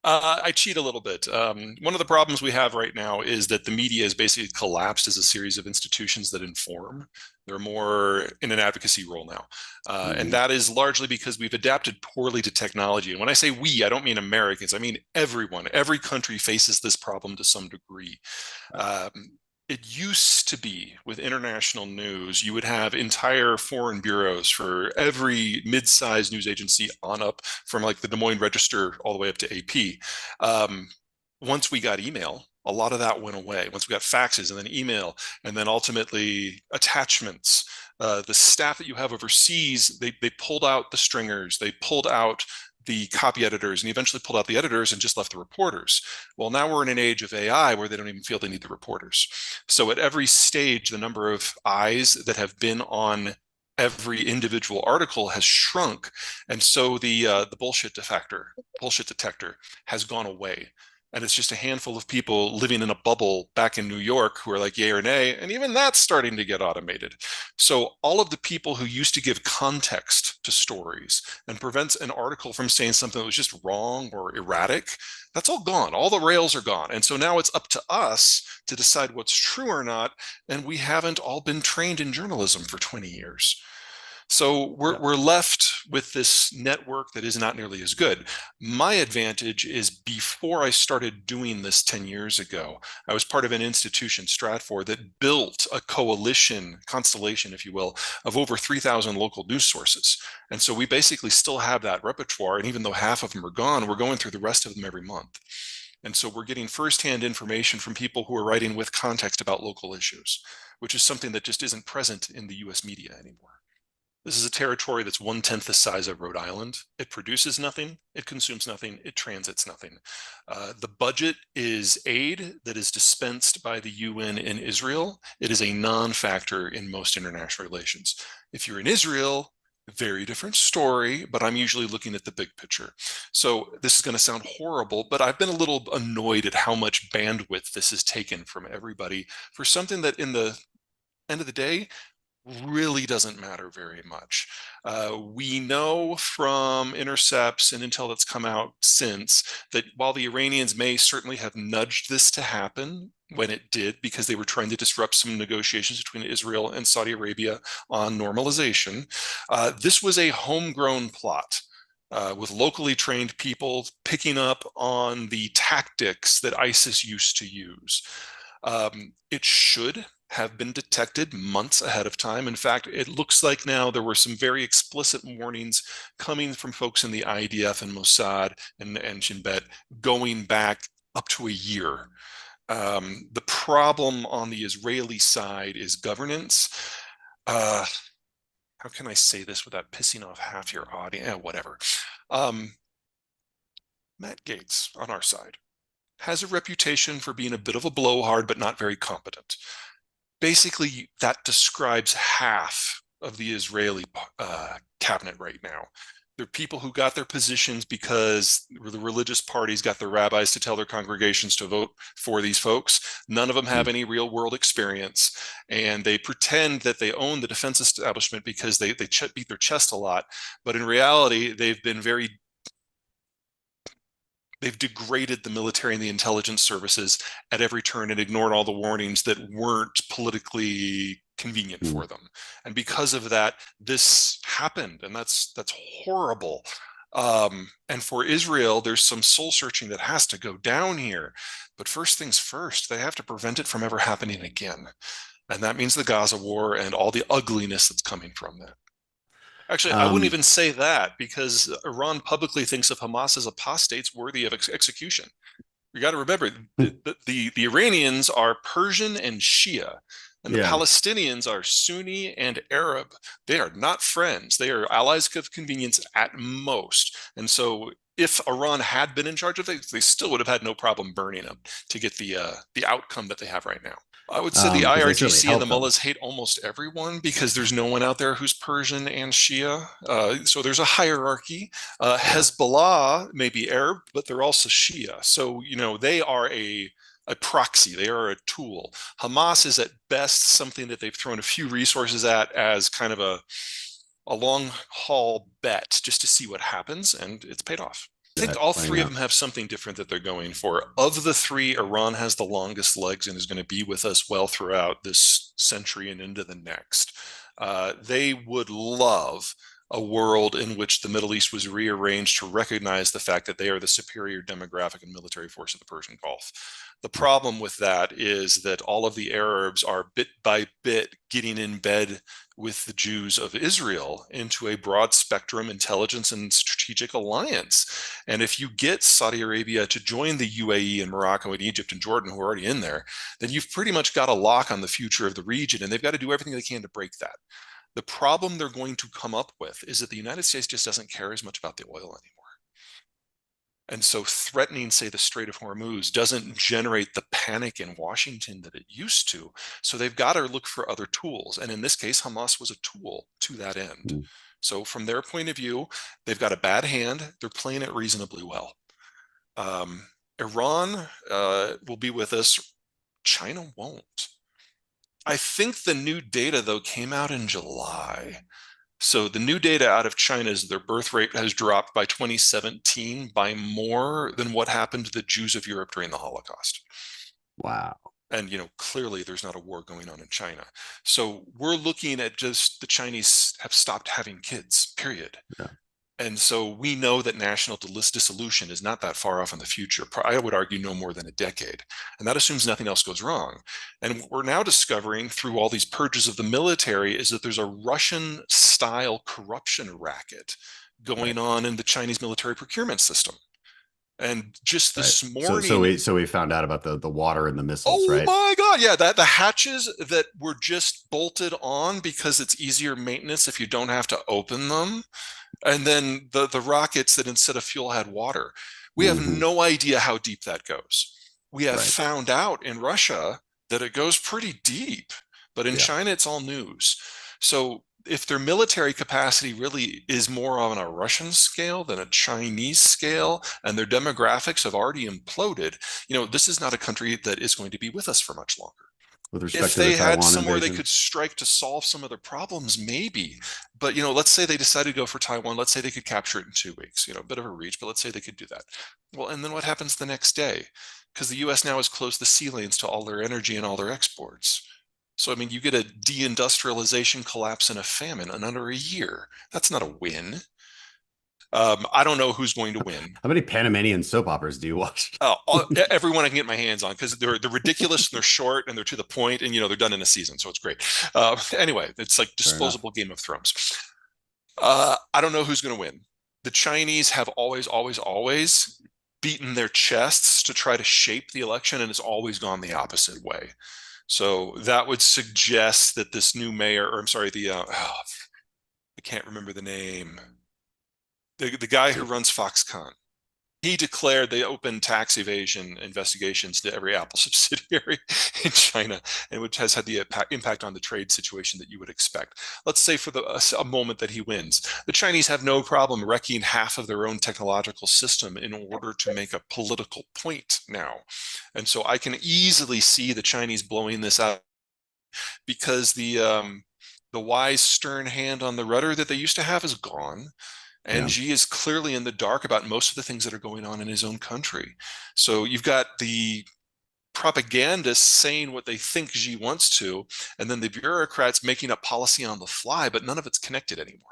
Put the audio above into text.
I cheat a little bit. One of the problems we have right now is that the media has basically collapsed as a series of institutions that inform. They're more in an advocacy role now. And Hmm. that is largely because we've adapted poorly to technology. And when I say we, I don't mean Americans, I mean everyone. Every country faces this problem to some degree. Um, it used to be with international news, you would have entire foreign bureaus for every mid-sized news agency on up, from like the Des Moines Register all the way up to AP. Once we got email, a lot of that went away. Once we got faxes and then email, and then ultimately attachments. The staff that you have overseas, they pulled out the stringers, they pulled out the copy editors, and eventually pulled out the editors and just left the reporters. Well, now we're in an age of AI where they don't even feel they need the reporters. So at every stage, the number of eyes that have been on every individual article has shrunk, and so the bullshit detector has gone away. And it's just a handful of people living in a bubble back in New York who are like yay or nay, and even that's starting to get automated. So all of the people who used to give context to stories and prevents an article from saying something that was just wrong or erratic, that's all gone. All the rails are gone. And so now it's up to us to decide what's true or not. And we haven't all been trained in journalism for 20 years. So Yeah. we're left with this network that is not nearly as good. My advantage is before I started doing this 10 years ago, I was part of an institution, Stratfor, that built a coalition, constellation, if you will, of over 3,000 local news sources. And so we basically still have that repertoire. And even though half of them are gone, we're going through the rest of them every month. And so we're getting firsthand information from people who are writing with context about local issues, which is something that just isn't present in the US media anymore. This is a territory that's 1/10 the size of Rhode Island. It produces nothing, it consumes nothing, it transits nothing. The budget is aid that is dispensed by the UN in Israel. It is a non factor in most international relations. If you're in Israel, very different story, but I'm usually looking at the big picture. So this is going to sound horrible, but I've been a little annoyed at how much bandwidth this has taken from everybody for something that, in the end of the day, really doesn't matter very much. We know from intercepts and intel that's come out since that while the Iranians may certainly have nudged this to happen when it did, because they were trying to disrupt some negotiations between Israel and Saudi Arabia on normalization, this was a homegrown plot. With locally trained people picking up on the tactics that ISIS used to use. It should have been detected months ahead of time. In fact, it looks like now there were some very explicit warnings coming from folks in the IDF and Mossad and Shin Bet going back up to a year. The problem on the Israeli side is governance. Uh, how can I say this without pissing off half your audience? Whatever. Um, Matt Gaetz on our side has a reputation for being a bit of a blowhard, but not very competent. Basically, that describes half of the Israeli cabinet right now. They're people who got their positions because the religious parties got their rabbis to tell their congregations to vote for these folks. None of them have any real world experience, and they pretend that they own the defense establishment because they beat their chest a lot. But in reality, they've degraded the military and the intelligence services at every turn and ignored all the warnings that weren't politically convenient Mm. for them. And because of that, this happened, and that's horrible. And for Israel, there's some soul searching that has to go down here. But first things first, they have to prevent it from ever happening again. And that means the Gaza war and all the ugliness that's coming from that. Actually, I wouldn't Um, even say that because Iran publicly thinks of Hamas as apostates worthy of execution. You got to remember the Iranians are Persian and Shia, and the yeah. Palestinians are Sunni and Arab. They are not friends. They are allies of convenience at most. And so, if Iran had been in charge of things, they still would have had no problem burning them to get the outcome that they have right now. I would say the Because they certainly IRGC and the help them. mullahs hate almost everyone because there's no one out there who's Persian and Shia. So there's a hierarchy. Yeah. Hezbollah may be Arab, but they're also Shia. So, they are a proxy, they are a tool. Hamas is at best something that they've thrown a few resources at as kind of a long haul bet just to see what happens, and it's paid off. think all three of them have something different that they're going for. Of the three, Iran has the longest legs and is going to be with us well throughout this century and into the next. They would love a world in which the Middle East was rearranged to recognize the fact that they are the superior demographic and military force of the Persian Gulf. The problem with that is that all of the Arabs are bit by bit getting in bed with the Jews of Israel into a broad spectrum intelligence and strategic alliance. And if you get Saudi Arabia to join the UAE and Morocco and Egypt and Jordan, who are already in there, then you've pretty much got a lock on the future of the region, and they've got to do everything they can to break that. The problem they're going to come up with is that the United States just doesn't care as much about the oil anymore. And so threatening, say, the Strait of Hormuz doesn't generate the panic in Washington that it used to. So they've got to look for other tools. And in this case, Hamas was a tool to that end. Mm. So from their point of view, they've got a bad hand. They're playing it reasonably well. Iran will be with us. China won't. I think the new data, though, came out in July. So the new data out of China is their birth rate has dropped by 2017 by more than what happened to the Jews of Europe during the Holocaust. Wow. And, clearly there's not a war going on in China. So we're looking at just the Chinese have stopped having kids, period. Yeah. And so we know that national dissolution is not that far off in the future. I would argue no more than a decade. And that assumes nothing else goes wrong. And what we're now discovering through all these purges of the military is that there's a Russian-style corruption racket going on in the Chinese military procurement system. And just this morning, so we found out about the water and the missiles, right? Oh my God! Yeah, that the hatches that were just bolted on because it's easier maintenance if you don't have to open them. And then the rockets that instead of fuel had water. We have no idea how deep that goes. We have found out in Russia that it goes pretty deep, but in China, it's all news. So if their military capacity really is more on a Russian scale than a Chinese scale, and their demographics have already imploded, this is not a country that is going to be with us for much longer. With respect to the Taiwan had somewhere invasion, they could strike to solve some of their problems, maybe. But, let's say they decided to go for Taiwan. Let's say they could capture it in 2 weeks, a bit of a reach, but let's say they could do that. Well, and then what happens the next day? Because the U.S. now has closed the sea lanes to all their energy and all their exports. So, you get a deindustrialization collapse and a famine in under a year. That's not a win. I don't know who's going to win. How many Panamanian soap operas do you watch? Everyone I can get my hands on, because they're ridiculous and they're short and they're to the point, and they're done in a season, so it's great. Anyway, it's like disposable Game of Thrones. I don't know who's going to win. The Chinese have always beaten their chests to try to shape the election, and it's always gone the opposite way. So that would suggest that this new mayor, or I'm sorry, I can't remember the name. The guy who runs Foxconn, he declared they opened tax evasion investigations to every Apple subsidiary in China, and which has had the impact on the trade situation that you would expect. Let's say for a moment that he wins. The Chinese have no problem wrecking half of their own technological system in order to make a political point now. And so I can easily see the Chinese blowing this out, because the wise, stern hand on the rudder that they used to have is gone. And Xi is clearly in the dark about most of the things that are going on in his own country. So you've got the propagandists saying what they think Xi wants to, and then the bureaucrats making up policy on the fly, but none of it's connected anymore.